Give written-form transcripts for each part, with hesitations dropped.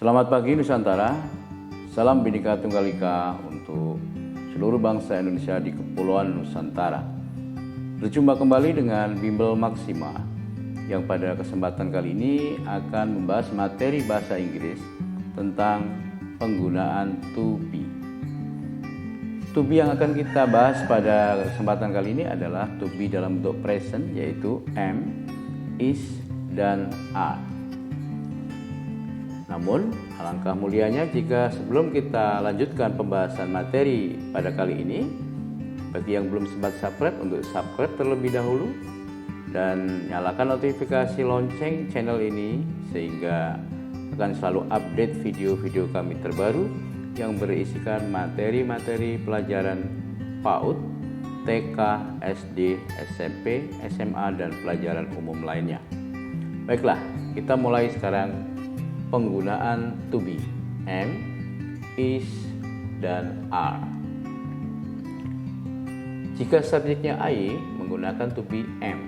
Selamat pagi Nusantara, salam Bhinneka Tunggal Ika untuk seluruh bangsa Indonesia di Kepulauan Nusantara. Berjumpa kembali dengan Bimbel Maksima yang pada kesempatan kali ini akan membahas materi bahasa Inggris tentang penggunaan to be. To be yang akan kita bahas pada kesempatan kali ini adalah to be dalam bentuk present, yaitu am, is, dan are. Namun, alangkah mulianya jika sebelum kita lanjutkan pembahasan materi pada kali ini, bagi yang belum sempat subscribe, untuk subscribe terlebih dahulu dan nyalakan notifikasi lonceng channel ini sehingga akan selalu update video-video kami terbaru yang berisikan materi-materi pelajaran PAUD, TK, SD, SMP, SMA, dan pelajaran umum lainnya. Baiklah, kita mulai sekarang. Penggunaan to be, am, is, dan are. Jika subjeknya I, menggunakan to be am.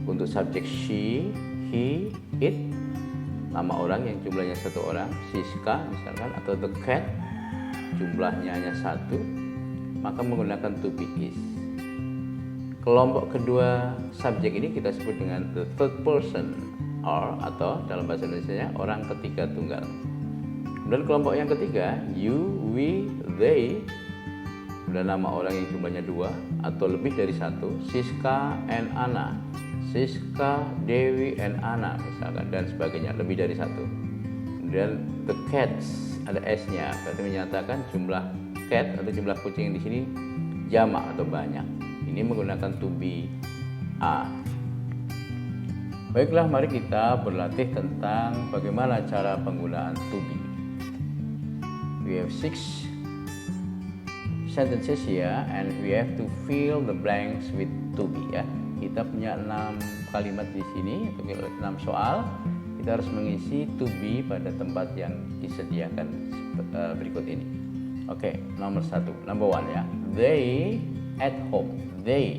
Untuk subjek she, he, it, nama orang yang jumlahnya satu orang, Siska misalkan, atau the cat, jumlahnya hanya satu, maka menggunakan to be is. Kelompok kedua subjek ini kita sebut dengan the third person, or, atau dalam bahasa Indonesia orang ketiga tunggal. Kemudian kelompok yang ketiga, you, we, they, dan nama orang yang jumlahnya dua atau lebih dari satu, Siska and Anna, Siska, Dewi, and Anna misalkan, dan sebagainya, lebih dari satu. Kemudian the cats, ada s-nya, berarti menyatakan jumlah cat atau jumlah kucing di sini jamak atau banyak. Ini menggunakan to be are. Baiklah, mari kita berlatih tentang bagaimana cara penggunaan to be. We have 6 sentences here and we have to fill the blanks with to be ya. Kita punya 6 kalimat di sini atau 6 soal. Kita harus mengisi to be pada tempat yang disediakan berikut ini. Oke, nomor 1, number 1 ya. They at home. They,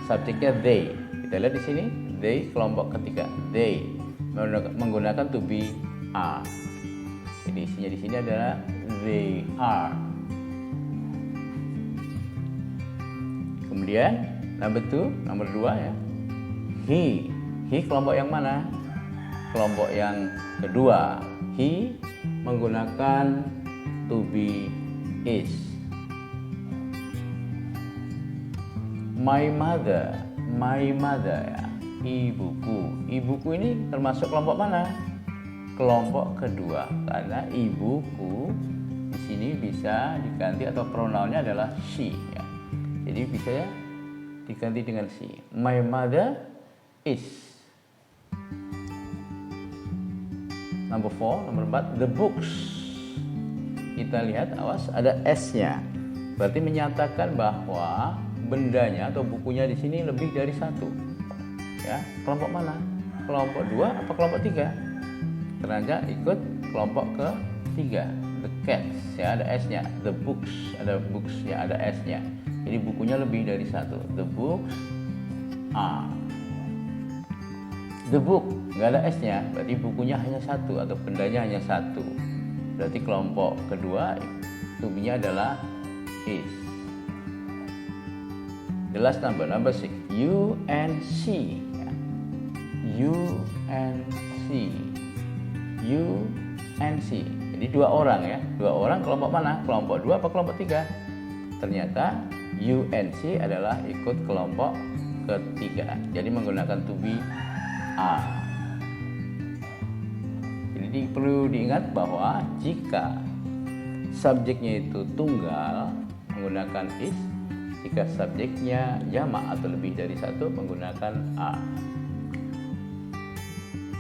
subjeknya they. Kita lihat di sini. They, kelompok ketiga, they menggunakan to be are. Jadi isinya di sini adalah they are. Kemudian number 2, nomor 2 ya. He kelompok yang mana? Kelompok yang kedua. He menggunakan to be is. My mother ya. Ibuku ini termasuk kelompok mana? Kelompok kedua, karena ibuku di sini bisa diganti atau pronounnya adalah she ya. Jadi bisa ya diganti dengan she. My mother is. Number 4, nomor 4, the books. Kita lihat, awas, ada s-nya. Berarti menyatakan bahwa bendanya atau bukunya di sini lebih dari satu. Ya, kelompok mana? Kelompok 2 apa kelompok 3? Ternyata ikut kelompok ke-3. The cats ya, ada s-nya. The books, ada books ya, ada s-nya. Jadi bukunya lebih dari satu. The books are. The book nggak ada s-nya, berarti bukunya hanya satu atau bendanya hanya satu. Berarti kelompok kedua to be-nya adalah is. The last number 6, you and she. You and she. You and she. Jadi dua orang ya. Dua orang kelompok mana? Kelompok 2 apa kelompok 3? Ternyata you and she adalah ikut kelompok ketiga. Jadi menggunakan to be are. Jadi perlu diingat bahwa jika subjeknya itu tunggal menggunakan is, jika subjeknya jamak atau lebih dari satu menggunakan are.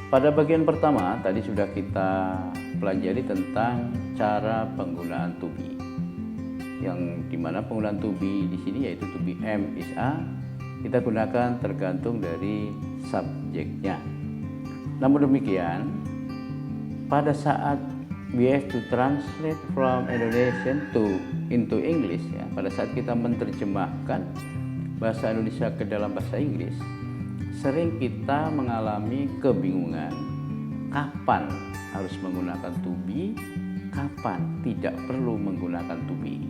Pada bagian pertama tadi sudah kita pelajari tentang cara penggunaan to be, yang dimana penggunaan to be di sini yaitu to be am, is, are kita gunakan tergantung dari subjeknya. Namun demikian, pada saat we have to translate from Indonesian into English ya, pada saat kita menerjemahkan bahasa Indonesia ke dalam bahasa Inggris, sering kita mengalami kebingungan kapan harus menggunakan to be, kapan tidak perlu menggunakan to be.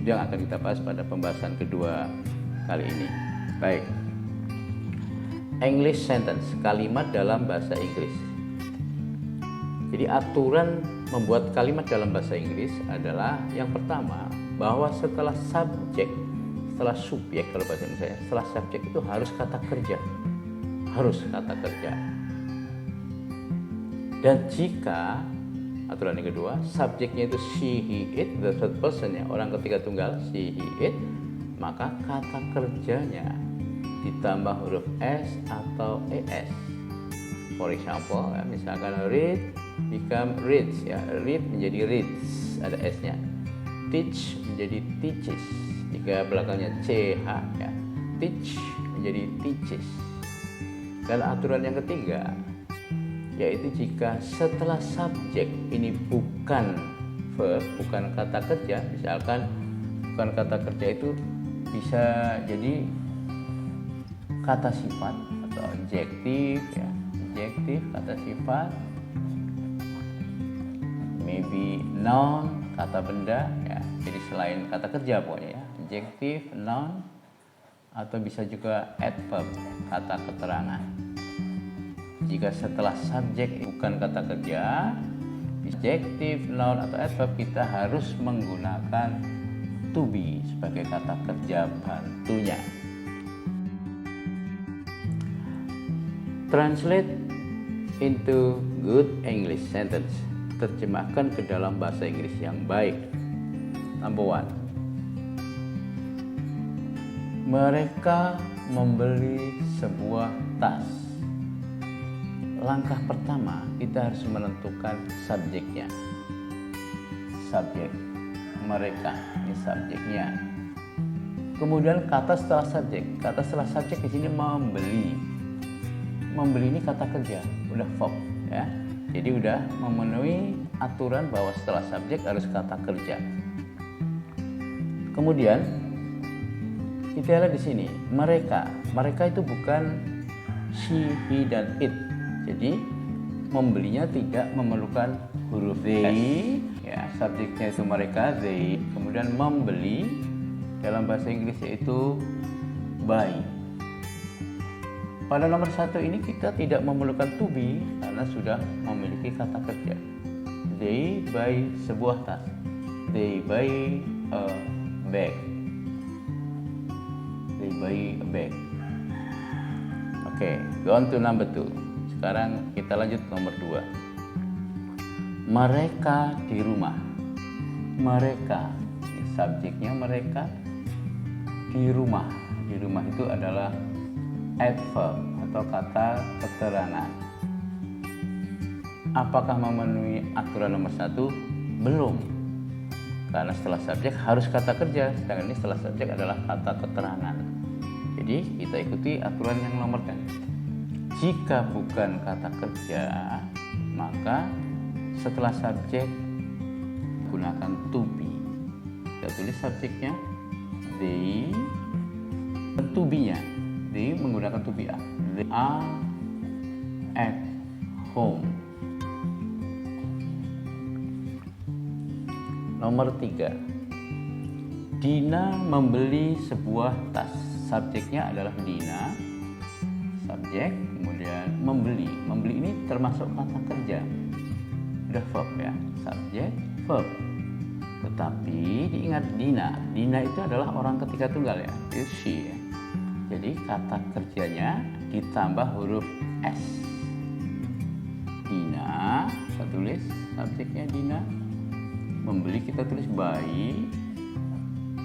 Itu yang akan kita bahas pada pembahasan kedua kali ini. Baik. English sentence, kalimat dalam bahasa Inggris. Jadi aturan membuat kalimat dalam bahasa Inggris adalah yang pertama, bahwa setelah subjek, setelah subjek kalau bahasa Indonesia, setelah subjek itu harus kata kerja. Harus kata kerja. Dan jika aturan yang kedua, subjeknya itu she, he, it, the third person, ya, orang ketiga tunggal, she, he, it, maka kata kerjanya ditambah huruf s atau es. For example, ya, misalkan read become reads, ya, read menjadi reads, ada s-nya. Teach menjadi teaches, jika belakangnya ch, ya, teach menjadi teaches. Dan aturan yang ketiga, yaitu jika setelah subjek ini bukan verb, bukan kata kerja, misalkan bukan kata kerja itu bisa jadi kata sifat atau adjektif, ya, adjektif, kata sifat, maybe noun, kata benda, ya, jadi selain kata kerja pokoknya, ya, adjektif, noun, atau bisa juga adverb, kata keterangan. Jika setelah subjek bukan kata kerja, adjektif, noun, atau adverb, kita harus menggunakan to be sebagai kata kerja bantunya. Translate into good English sentence. Terjemahkan ke dalam bahasa Inggris yang baik. Number one. Mereka membeli sebuah tas. Langkah pertama, kita harus menentukan subjeknya. Subjek. Mereka, ini subjeknya. Kemudian kata setelah subjek. Kata setelah subjek di sini membeli. Membeli ini kata kerja, udah verb, ya. Jadi udah memenuhi aturan bahwa setelah subjek harus kata kerja. Kemudian kita lihat di sini, mereka itu bukan she, he, dan it. Jadi membelinya tidak memerlukan huruf they, ya, subjeknya itu mereka, they. Kemudian membeli dalam bahasa Inggris yaitu buy. Pada nomor 1 ini kita tidak memerlukan to be karena sudah memiliki kata kerja. They buy sebuah tas. They buy a bag. They buy a bag. Oke, go on to number 2. Sekarang kita lanjut nomor 2. Mereka di rumah. Mereka, subjeknya mereka di rumah. Di rumah itu adalah adverb atau kata keterangan. Apakah memenuhi aturan nomor 1? Belum. Karena setelah subjek harus kata kerja, sedangkan ini setelah subjek adalah kata keterangan. Jadi kita ikuti aturan yang nomor 3. Jika bukan kata kerja, maka setelah subjek gunakan to be. Kita tulis subjeknya they, dan to be-nya. They menggunakan to be. They are at home. Nomor 3. Dina membeli sebuah tas. Subjeknya adalah Dina. Subjek, kemudian membeli. Membeli ini termasuk kata kerja. Udah verb, ya. Subjek, verb. Tetapi diingat Dina. Dina itu adalah orang ketiga tunggal, ya. Itu she, ya. Jadi kata kerjanya ditambah huruf S. Dina, kita tulis subjeknya Dina. Membeli kita tulis buy.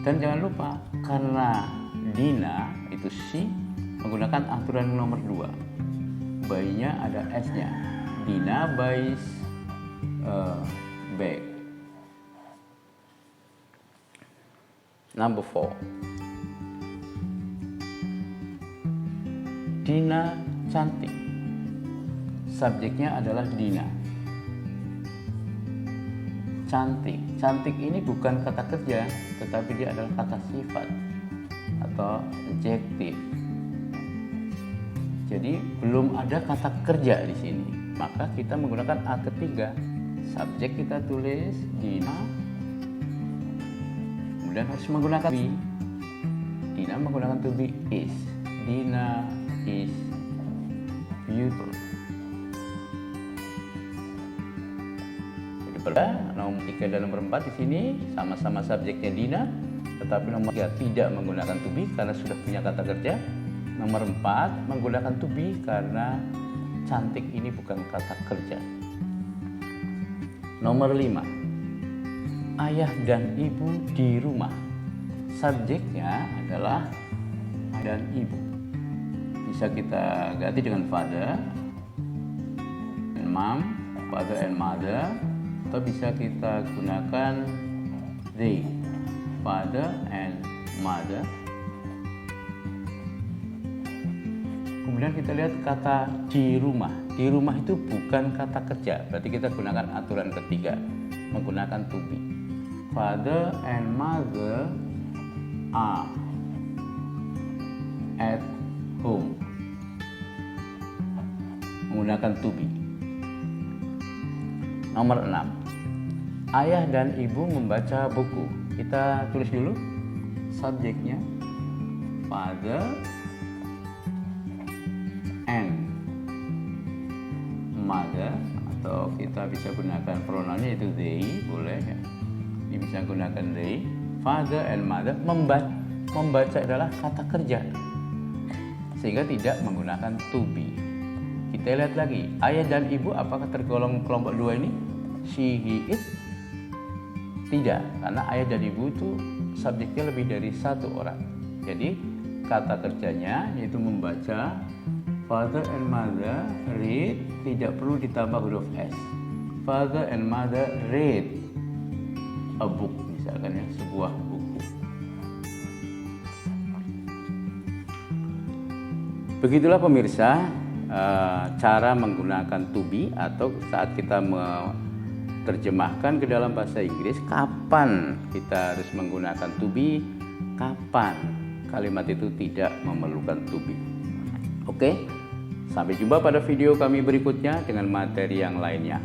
Dan jangan lupa, karena Dina itu she, menggunakan aturan nomor 2. Buy-nya ada S-nya. Dina buys a bag. Number 4. Dina cantik. Subjeknya adalah Dina. Cantik. Cantik ini bukan kata kerja, tetapi dia adalah kata sifat atau adjektif. Jadi belum ada kata kerja di sini. maka kita menggunakan a ketiga. Subjek kita tulis Dina, kemudian harus menggunakan be. Dina menggunakan to be is. Dina is beautiful. Jadi nomor 3 dan nomor 4 di sini sama-sama subjeknya Dina, tetapi nomor 3 tidak menggunakan to be karena sudah punya kata kerja. Nomor 4 menggunakan to be karena cantik ini bukan kata kerja. Nomor 5, ayah dan ibu di rumah. Subjeknya adalah ayah dan ibu. Bisa kita ganti dengan father and mom, father and mother, atau bisa kita gunakan they, father and mother. Kemudian kita lihat kata di rumah. Di rumah itu bukan kata kerja, berarti kita gunakan aturan ketiga, menggunakan to be. Father and mother are at home. Menggunakan to be. Nomor 6. Ayah dan ibu membaca buku. Kita tulis dulu subjeknya father and mother, atau kita bisa gunakan pronounnya itu they, boleh ya. Ini bisa gunakan they. Father and mother membaca adalah kata kerja, sehingga tidak menggunakan to be. Kita lihat lagi, ayah dan ibu apakah tergolong kelompok 2 ini? She, he, it? Tidak, karena ayah dan ibu itu subjeknya lebih dari satu orang. Jadi kata kerjanya yaitu membaca. Father and mother read, tidak perlu ditambah huruf S. Father and mother read a book, misalkan ya, sebuah buku. Begitulah pemirsa, cara menggunakan to be atau saat kita menerjemahkan ke dalam bahasa Inggris, kapan kita harus menggunakan to be, kapan kalimat itu tidak memerlukan to be. Oke, sampai jumpa pada video kami berikutnya dengan materi yang lainnya.